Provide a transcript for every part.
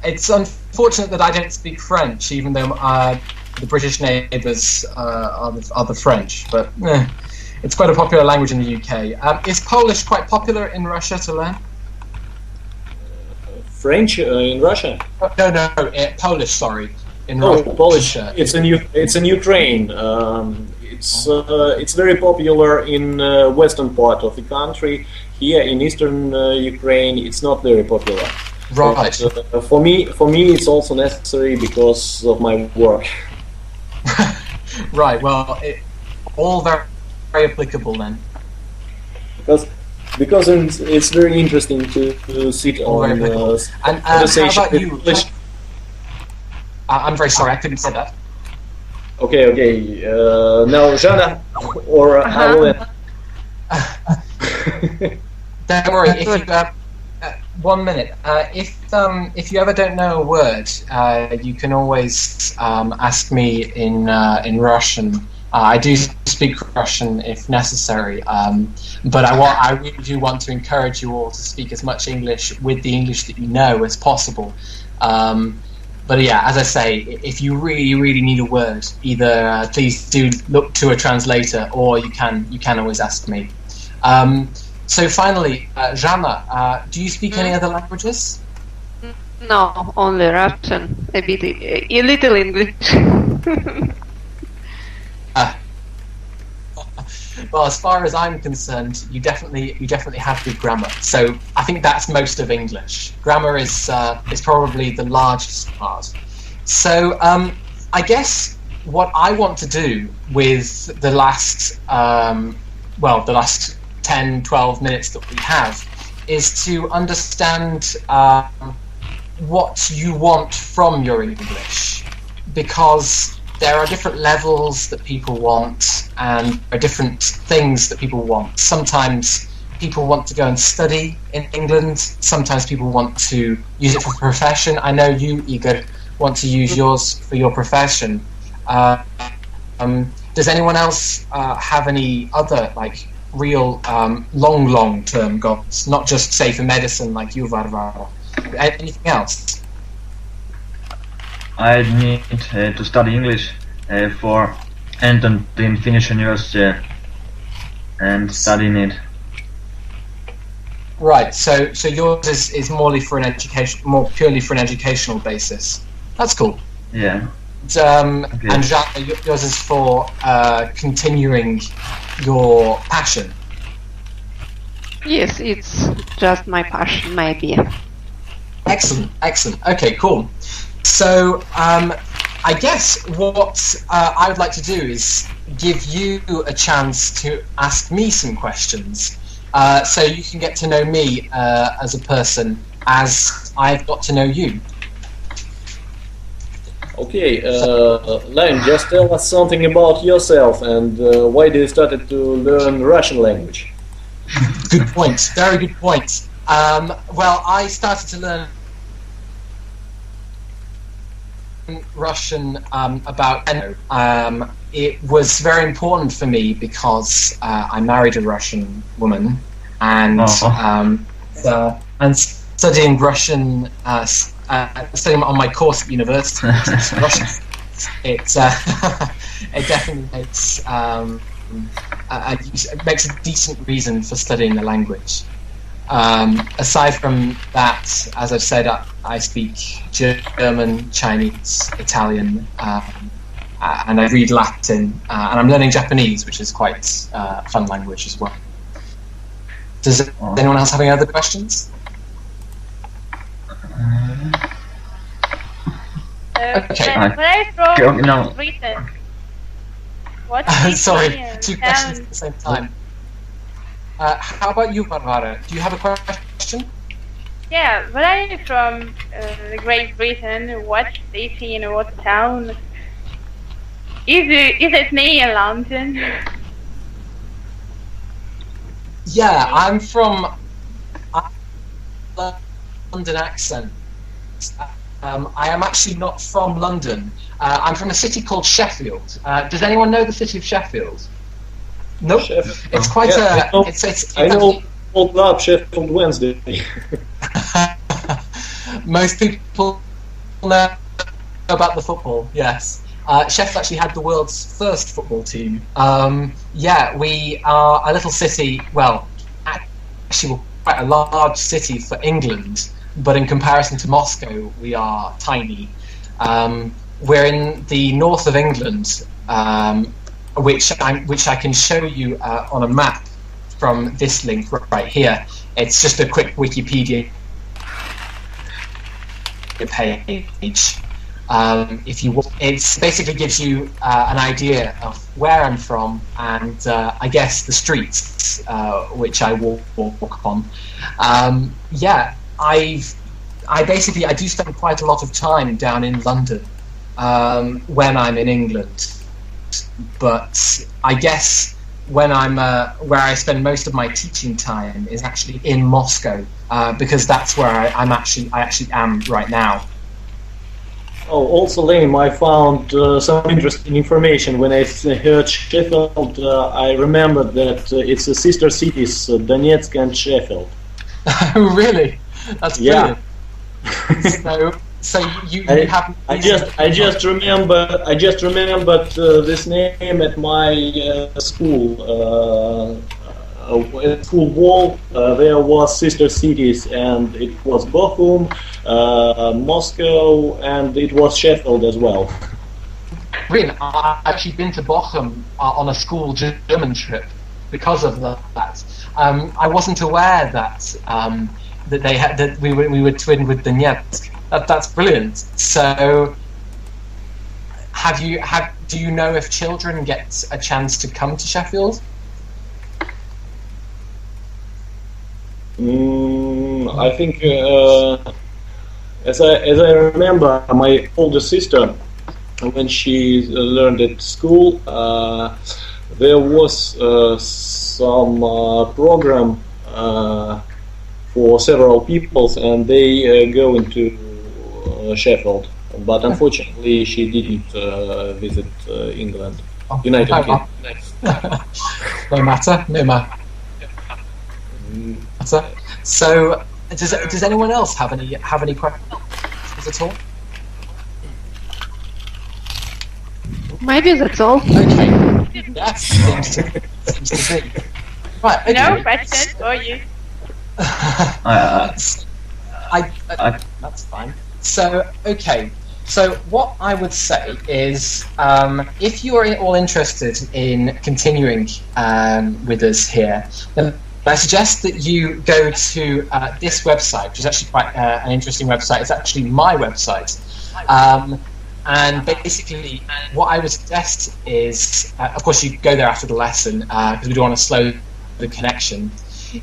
It's unfortunate that I don't speak French, even though the British neighbours are the French. But it's quite a popular language in the UK. Is Polish quite popular in Russia to learn? French in Russia? No, Polish. Sorry, in Oh, Russia. Polish. It's in Ukraine. It's very popular in western part of the country. Here in eastern Ukraine, it's not very popular. Right. But, for me, it's also necessary because of my work. Right. Well, all very, very applicable then. Because it's very interesting to sit on and conversation how about with you? English. I'm very sorry, I couldn't say that. Okay. Now, Jana or Alan. Don't worry. If you 1 minute. If you ever don't know a word, you can always ask me in Russian. I do speak Russian if necessary, but I really do want to encourage you all to speak as much English with the English that you know as possible. But yeah, as I say, if you really, really need a word, either please do look to a translator, or you can always ask me. So finally, Jana, do you speak any other languages? No, only Russian, a little English. Well, as far as I'm concerned, you definitely have good grammar. So I think that's most of English. Grammar is probably the largest part. So I guess what I want to do with the last 10, 12 minutes that we have is to understand what you want from your English, because there are different levels that people want, and there are different things that people want. Sometimes people want to go and study in England. Sometimes people want to use it for profession. I know you, Igor, want to use yours for your profession. Does anyone else have any other real long-term goals? Not just, say, for medicine like you, Varvara. Anything else? I need to study English and then finish university and studying it. Right. So yours is more purely for an educational basis. That's cool. Yeah. Okay. And Jacques, yours is for continuing your passion. Yes, it's just my passion, maybe. Excellent. Okay, cool. So I guess what I would like to do is give you a chance to ask me some questions, so you can get to know me as a person as I've got to know you. Okay, Lion, just tell us something about yourself and why did you started to learn Russian language? Good point. Very good point. Well, I started to learn Russian about it was very important for me because I married a Russian woman, and studying Russian, studying on my course at university, Russian, it definitely makes a decent reason for studying the language. Aside from that, as I've said, I speak German, Chinese, Italian, and I read Latin, and I'm learning Japanese, which is quite a fun language as well. Does anyone else have any other questions? Okay. When I from Britain, what sorry, two questions at the same time. How about you, Varvara? Do you have a question? Yeah, when I'm from Great Britain, what city and what town? Is it near London? Yeah, I'm from London accent. I am actually not from London. I'm from a city called Sheffield. Does anyone know the city of Sheffield? Nope. Sheffield. It's quite I know old club Sheffield Wednesday. Most people know about the football, yes. Sheffield actually had the world's first football team. Yeah, we are a little city, well, actually we're quite a large city for England, but in comparison to Moscow, we are tiny. We're in the north of England, which I can show you on a map from this link right here. It's just a quick Wikipedia page. If you, it basically gives you an idea of where I'm from and I guess the streets which I walk on. Yeah, I do spend quite a lot of time down in London when I'm in England, but I guess when I'm where I spend most of my teaching time is actually in Moscow, because that's where I actually am right now. Oh, also, Liam, I found some interesting information. When I heard Sheffield, I remembered that it's a sister cities, Donetsk and Sheffield. Oh, really? That's brilliant. So you have. I just remembered this name at my school. At school wall there was sister cities, and it was Bochum, Moscow, and it was Sheffield as well. Really, I've actually been to Bochum on a school German trip because of that. I wasn't aware that that they had that we were twinned with Donetsk. That's brilliant. So, do you know if children get a chance to come to Sheffield? I think, as I remember, my older sister, when she learned at school, there was some program for several peoples, and they go into Sheffield. But unfortunately, she didn't visit England, United Kingdom. No matter. So, does anyone else have any questions at all? Maybe that's all. Okay. Yes, seems to be. Right. Okay. No questions for you. That's fine. So, okay. So, what I would say is, if you are all interested in continuing with us here, then I suggest that you go to this website, which is actually quite an interesting website. It's actually my website. And basically, what I would suggest is, of course, you go there after the lesson, because we don't want to slow the connection.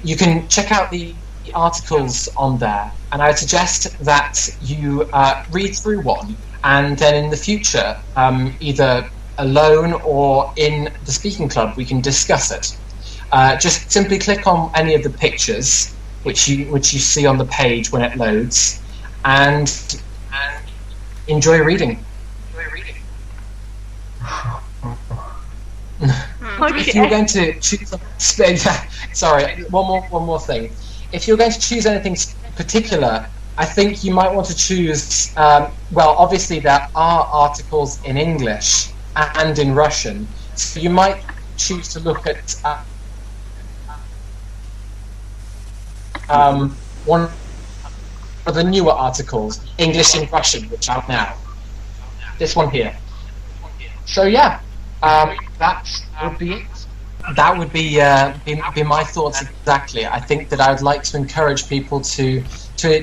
You can check out the articles on there, and I would suggest that you read through one, and then in the future, either alone or in the speaking club, we can discuss it. Just simply click on any of the pictures which you see on the page when it loads, and enjoy reading. Okay. If you're going to choose, sorry, one more thing. If you're going to choose anything particular, I think you might want to choose. Well, obviously there are articles in English and in Russian, so you might choose to look at one of the newer articles, English and Russian, which are out now. This one here. So yeah, that would be it. That would be my thoughts exactly. I think that I would like to encourage people to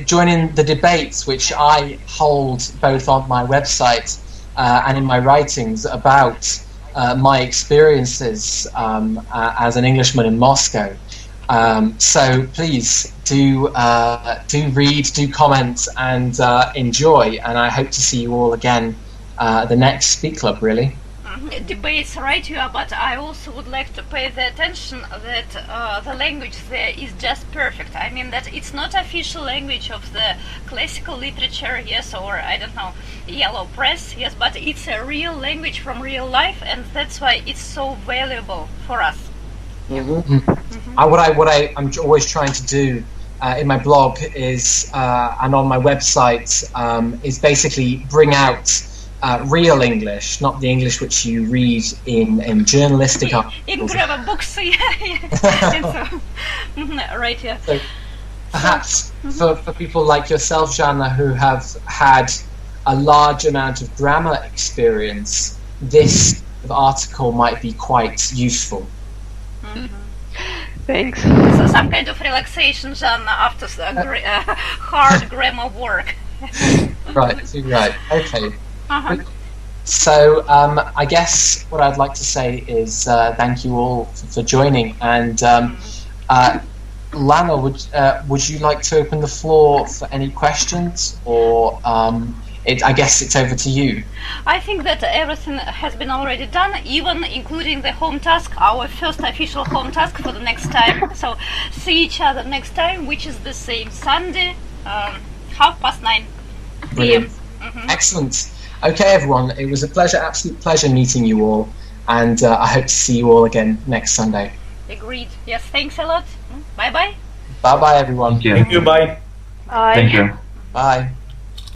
join in the debates which I hold both on my website and in my writings about my experiences as an Englishman in Moscow. So please do read, do comment, and enjoy. And I hope to see you all again at the next Speak Club. Really. Debates, right? You are, but I also would like to pay the attention that the language there is just perfect. I mean that it's not official language of the classical literature, yes, or I don't know, yellow press, yes, but it's a real language from real life, and that's why it's so valuable for us. What I'm always trying to do in my blog is and on my website is basically bring out real English, not the English which you read in journalistic In articles. grammar books, yeah. Right, yeah. So perhaps for people like yourself, Jana, who have had a large amount of grammar experience, this article might be quite useful. Thanks. So some kind of relaxation, Jana, after hard grammar work. Right, okay. Uh-huh. So I guess what I'd like to say is thank you all for joining. And Lana, would you like to open the floor for any questions, or I guess it's over to you. I think that everything has been already done, even including the home task, our first official home task for the next time. So see each other next time, which is the same Sunday, 9:30 p.m. Brilliant. Excellent. Okay, everyone, it was a pleasure, absolute pleasure meeting you all, and I hope to see you all again next Sunday. Agreed. Yes, thanks a lot. Bye-bye. Bye-bye, everyone. Thank you. Thank you. Bye. Bye. Thank you. Bye.